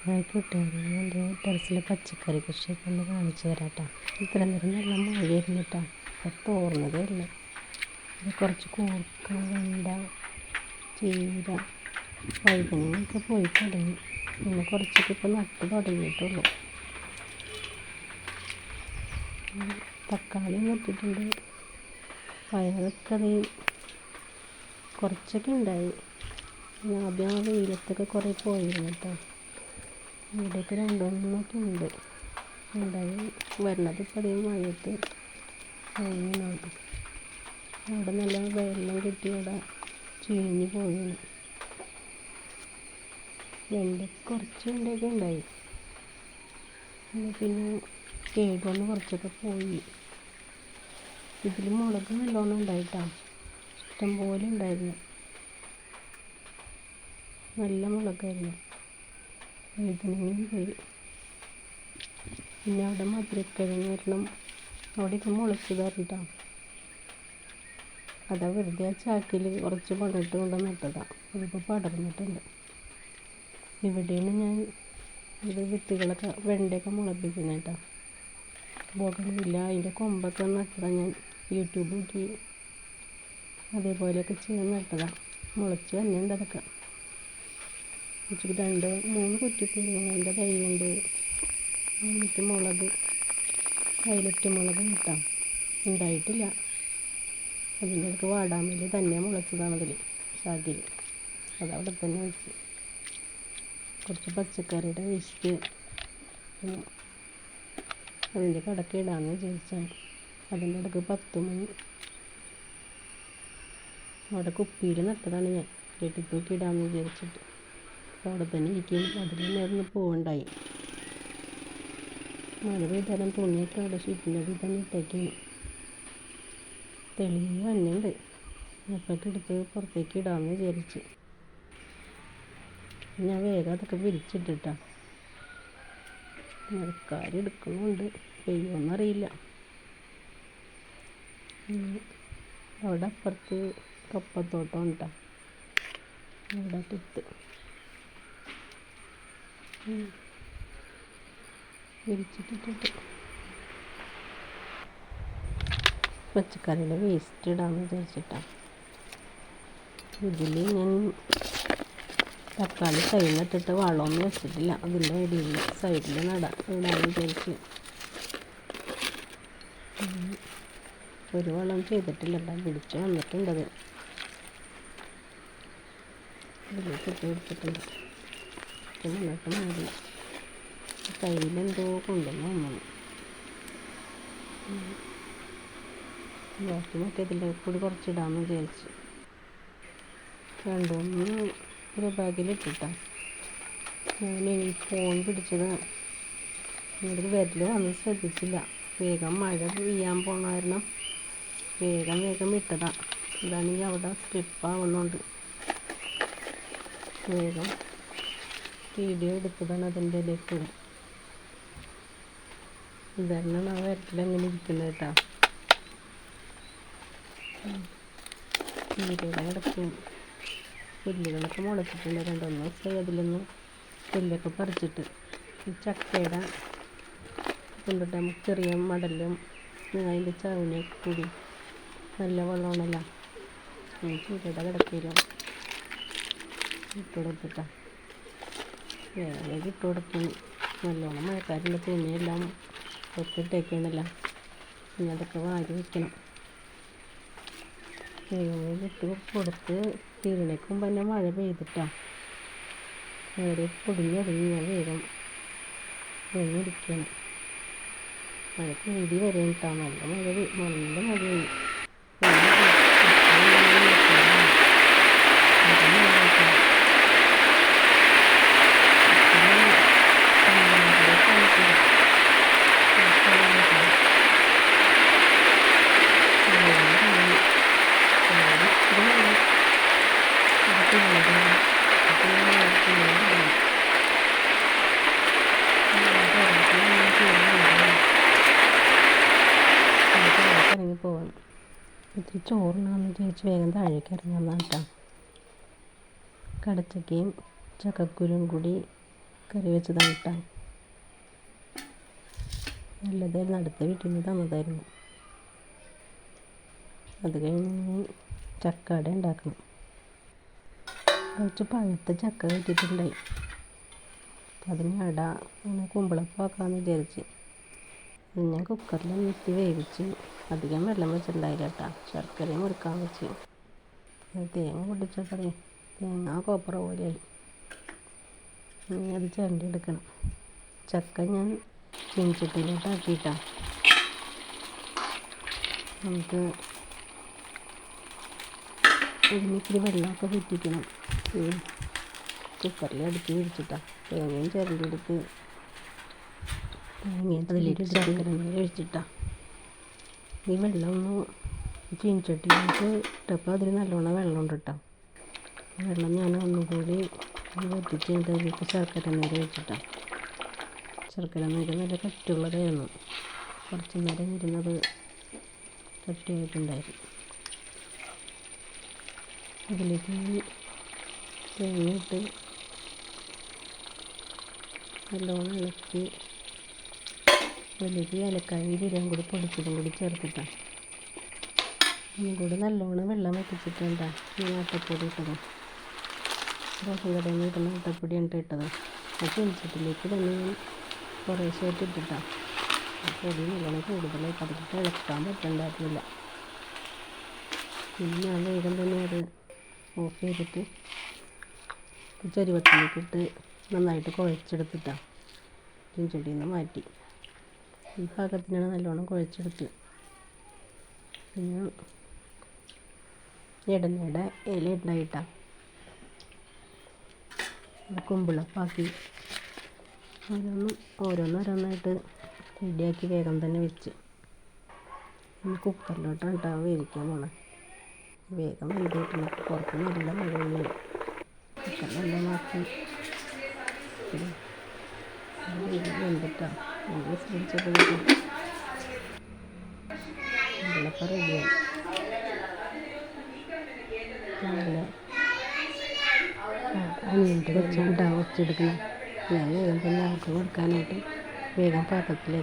കിട്ടുന്നത് ടെറസിൽ പച്ചക്കറി കൃഷിയൊക്കെ ഒന്ന് കാണിച്ചു തരാം കേട്ടോ. ഇത്ര നേരം നല്ല മഴയായിരുന്നു കേട്ടോ. അപ്പം തോർന്നതേ ഇല്ല. ഇത് കുറച്ച് കൂർക്ക, വെണ്ട, ചീര, വഴുതനങ്ങയൊക്കെ പോയി തുടങ്ങി. പിന്നെ കുറച്ചൊക്കെ ഇപ്പോൾ നട്ട് തുടങ്ങിയിട്ടുള്ളൂ. തക്കാളി നട്ടിട്ടുണ്ട്. പയറൊക്കെ അത് കുറച്ചൊക്കെ ഉണ്ടായി. ആദ്യം ആ വെയിലത്തൊക്കെ കുറേ പോയിരുന്നു കേട്ടോ. ഇവിടെയൊക്കെ രണ്ടെണ്ണമൊക്കെ ഉണ്ട് ഉണ്ടായി വരണത്. ഇപ്പം അതേ മഴയത്ത് കഴിഞ്ഞാണ്. അവിടെ നല്ല വെള്ളം കിട്ടി അവിടെ ചീഞ്ഞ് പോയിരുന്നു. കുറച്ച് വെണ്ടയൊക്കെ ഉണ്ടായി. പിന്നെ കേടുവന്ന് കുറച്ചൊക്കെ പോയി. ഇതിൽ മുളക് നല്ലോണം ഉണ്ടായിട്ടാണ്. ഇഷ്ടംപോലെ ഉണ്ടായിരുന്നു. നല്ല മുളകായിരുന്നു. വഴുതനങ്ങയും പോയി. പിന്നെ അവിടെ മധുരക്കിഴങ്ങ് വരണം. അവിടെയൊക്കെ മുളച്ചതായിട്ടാണ്. അതാ വെറുതെ ആ ചാക്കിൽ കുറച്ച് പണിട്ട് കൊണ്ട് നട്ടതാണ്. അതിപ്പോൾ പടർന്നിട്ടുണ്ട്. ഇവിടെയാണ് ഞാൻ ഇത് വിത്തുകളൊക്കെ വെണ്ടയൊക്കെ മുളപ്പിക്കുന്നത് കേട്ടോ. ബോഗൺവില്ല അതിൻ്റെ കൊമ്പൊക്കെ നട്ടതാണ്. ഞാൻ യൂട്യൂബ് നോക്കി അതേപോലെയൊക്കെ ചെയ്ത് നട്ടതാണ്. മുളച്ച് തന്നെയുണ്ട് അതൊക്കെ. ഉച്ചയ്ക്ക് 2-3 കുറ്റിക്കുരുമുളകിൻ്റെ തൈയുണ്ട്. എന്നിട്ട് മുളക് വയലറ്റ് മുളക് നട്ടാം. ഉണ്ടായിട്ടില്ല. അതിൻ്റെ അടുക്ക് വാടാമല്ലി തന്നെ മുളച്ചതാണ് അതിൽ ശാഖയിൽ. അതവിടെ തന്നെ വെച്ച്. കുറച്ച് പച്ചക്കറിയുടെ വേസ്റ്റ് അതിൻ്റെ കടക്ക് ഇടാമെന്ന് വിചാരിച്ചാണ്. അതിൻ്റെ അടുക്ക് 10 മണി അവിടെ കുപ്പിയിൽ നട്ടതാണ് ഞാൻ. കെട്ടിത്തൂക്കി ഇടാമെന്ന് വിചാരിച്ചിട്ട്. അപ്പോൾ അവിടെ തന്നെ ഇരിക്കും. അതിൽ നേരം പോവുണ്ടായി. മഴ പെയ്താലും തുണിയൊക്കെ അവിടെ ഷീറ്റിൻ്റെ അടിയിൽ തന്നെ ഇട്ടേക്കാണ്. തെളിഞ്ഞ് വന്നുണ്ട്. അപ്പോഴൊക്കെ എടുത്ത് പുറത്തേക്ക് ഇടാമെന്ന് വിചാരിച്ച് ഞാൻ വേഗം അതൊക്കെ വിരിച്ചിട്ടിട്ടാ. മഴക്കാരെടുക്കുന്നുണ്ട്. പെയ്യുമെന്നറിയില്ല. അവിടെ അപ്പുറത്ത് കപ്പത്തോട്ടം ഉണ്ടാ. അവിടെ ഇട്ട് വിരിച്ചിട്ടിട്ട് പച്ചക്കറിയുടെ വേസ്റ്റ് ഇടാമെന്ന് വിചാരിച്ചിട്ടാണ്. ഇതിൽ ഞാൻ തക്കാളി തൈ നട്ടിട്ട് വളമൊന്നും വെച്ചിട്ടില്ല. അതിൻ്റെ ഇടയിൽ സൈഡിൽ ഇടാമെന്ന് വിചാരിച്ച്. ഒരു വളം ചെയ്തിട്ടില്ല കേട്ടോ. പിടിച്ച് വന്നിട്ടുണ്ടത്. ഇതിലേക്ക് ഇട്ട് കൊടുത്തിട്ടുണ്ട്. എന്നിട്ട് മതി. കയ്യിലെന്തോ കൊണ്ടുവന്ന് വന്നു. ബാക്കി മറ്റേ ഇതിലേക്ക് കൂടി കുറച്ചിടാമെന്ന് വിചാരിച്ചു. 2-3 ഒരു ബാഗിലിട്ടിട്ടാണ്. ഞാൻ ഈ ഫോൺ പിടിച്ചത് ഇങ്ങോട്ട് വിരൽ വന്ന് ശ്രദ്ധിച്ചില്ല. വേഗം മഴ പെയ്യാൻ പോണ കാരണം വേഗം ഇട്ടതാണ്. ഇതാണെങ്കിൽ അവിടെ സ്ലിപ്പാവുന്നുണ്ട്. വേഗം വീഡിയോ എടുത്തതാണ് അതിൻ്റെ ഇടയ്ക്ക്. ഇതാണ് ആ വിരലങ്ങനെ ഇരിക്കുന്നത് കേട്ടോ. ചീരയുടെ കിടക്കും. പുല്ലുകളൊക്കെ മുളച്ചിട്ടുണ്ട്. 2-3 ദിവസമായി അതിലൊന്ന് പുല്ലൊക്കെ പറിച്ചിട്ട്. ഈ ചക്കയുടെ കൊണ്ടിട്ട് നമുക്ക് ചെറിയ മടലും അതിൻ്റെ ചവണിയൊക്കെ കൂടി നല്ല വെള്ളമാണല്ലോ. ചീരയുടെ കിടക്കയിലും ഇട്ട് കൊടുത്തിട്ടാണ്. വേറെ ഇട്ട് കൊടുക്കണം. നല്ലോണം മഴക്കാരിൻ്റെ തുണിയെല്ലാം ഒത്തിട്ടേക്കാണല്ലോ. ഇനി അതൊക്കെ വാരി വയ്ക്കണം. വേഗം ഇട്ട് കൊടുത്ത് തീരണേക്കും തന്നെ മഴ പെയ്തിട്ടാണ്. വേറെ പൊടിഞ്ഞൊടുങ്ങി ഞാൻ വേഗം ഇരിക്കണം. മഴ കൂടി വരേണ്ടിട്ടാണ്. നല്ല മഴയായി. ഇറങ്ങി പോവാം. ഇത്തിരി ചോറിനാന്ന് വിചാരിച്ച് വേഗം താഴേക്ക് ഇറങ്ങാൻ കേട്ടോ. കടച്ചക്കയും ചക്കക്കുരും കൂടി കറി വെച്ചതാണ് കേട്ടോ. നല്ലതായിരുന്നു, അടുത്ത വീട്ടിൽ നിന്ന് തന്നതായിരുന്നു. അത് കഴിഞ്ഞ് ചക്കട ഉണ്ടാക്കണം. കുറച്ച് പഴുത്ത ചക്ക കിട്ടിയിട്ടുണ്ടായി. അതിന് അട അങ്ങനെ കുമ്പളപ്പം ആക്കാമെന്ന് വിചാരിച്ച് ഞാൻ കുക്കറിൽ നിർത്തി വേവിച്ച്. അധികം വെള്ളം വെച്ചിട്ടുണ്ടായില്ല കേട്ടോ. ശർക്കരയും മുറുക്കാൻ വെച്ച്. തേങ്ങ പൊട്ടിച്ചപ്പോഴേ തേങ്ങ കോപ്പറ പോലെയായി. ഇനി അത് ചിരണ്ടി എടുക്കണം. ചക്ക ഞാൻ ചീനിച്ചട്ടിയിലോട്ടാക്കിയിട്ടാണ്. നമുക്ക് ഇതിനിത്തിരി വെള്ളമൊക്കെ പിറ്റിക്കണം. കുക്കറിൽ അടുത്ത് പിടിച്ചിട്ടാണ് തേങ്ങയും ചിരണ്ടി എടുത്ത് തേങ്ങയും അതിലേക്ക് ശർക്കര ഒഴിച്ചിട്ടാണ്. ഈ വെള്ളം ഒന്ന് ചീനിച്ചട്ടിയിലേക്ക് ഇട്ടപ്പോൾ അതിൽ നല്ലോണം വെള്ളമുണ്ട് കേട്ടോ. വെള്ളം ഞാൻ ഒന്നുകൂടി വറ്റിച്ച് അതിലേക്ക് ശർക്കര നീര് വെച്ചിട്ടാണ്. ശർക്കര നീര് നല്ല കട്ടിയുള്ളതായിരുന്നു. കുറച്ച് നേരം ഇരുന്നത് കട്ടിയായിട്ടുണ്ടായിരുന്നു. അതിലേക്ക് തേങ്ങയിട്ട് നല്ലോണം ഇളക്കി അതിലേക്ക് ഏലക്കായും ജീരകം കൂടി പൊടിച്ചതും കൂടി ചേർത്തിട്ടാണ്. ഒന്നും കൂടി നല്ലോണം വെള്ളം വറ്റിച്ചിട്ടുണ്ട്. ഞാൻ ആട്ടപ്പൊടി ഇട്ടത് റോഷൻ കടയിൽ നിന്ന് ഇടുന്ന ആട്ടപ്പൊടിയാണ് ഇട്ടത്. ആ ചീനിച്ചട്ടിലേക്ക് തന്നെ ഞാൻ കുറേശ്ശായിട്ട് ഇട്ടിട്ടാണ്. പൊടി നല്ലോണം കൂടുതലായി പതുക്കെ ഇളക്കാൻ പറ്റണ്ടായിരുന്നില്ല. പിന്നെ ഞാൻ വേഗം തന്നെ അത് ഓഫ് ചെയ്തിട്ട് ചരുവത്തിലേക്ക് ഇട്ട് നന്നായിട്ട് കുഴച്ചെടുത്തിട്ടാണ് ചീനിച്ചട്ടിയിൽ നിന്ന് മാറ്റി. ഈ പാകത്തിനാണ് നല്ലോണം കുഴച്ചെടുത്ത്. പിന്നെ ഇടനയുടെ ഇല ഉണ്ടായിട്ടാണ് കുമ്പിളപ്പാക്കി ഓരോന്നോരോന്നായിട്ട് റെഡിയാക്കി വേഗം തന്നെ വെച്ച്. ഇനി കുക്കറിലോട്ടാണ് കേട്ടോ വേവിക്കാൻ പോണേ. വേഗം വെന്തിട്ടുണ്ട്. പുറത്ത് നല്ല മഴ തന്നെയാണ്. കുക്കറിലെല്ലാം ആക്കി വെന്തിട്ടാണ്. വിസിലടിച്ചപ്പോഴേക്കും കുമ്പിളപ്പം റെഡിയായി. നല്ല അനിയൻ്റെ വെച്ചിട്ടാണ് വെച്ചെടുക്കണം. ഞാൻ വേഗം തന്നെ അവർക്ക് കൊടുക്കാനായിട്ട് വേഗം പാത്രത്തിലേക്ക്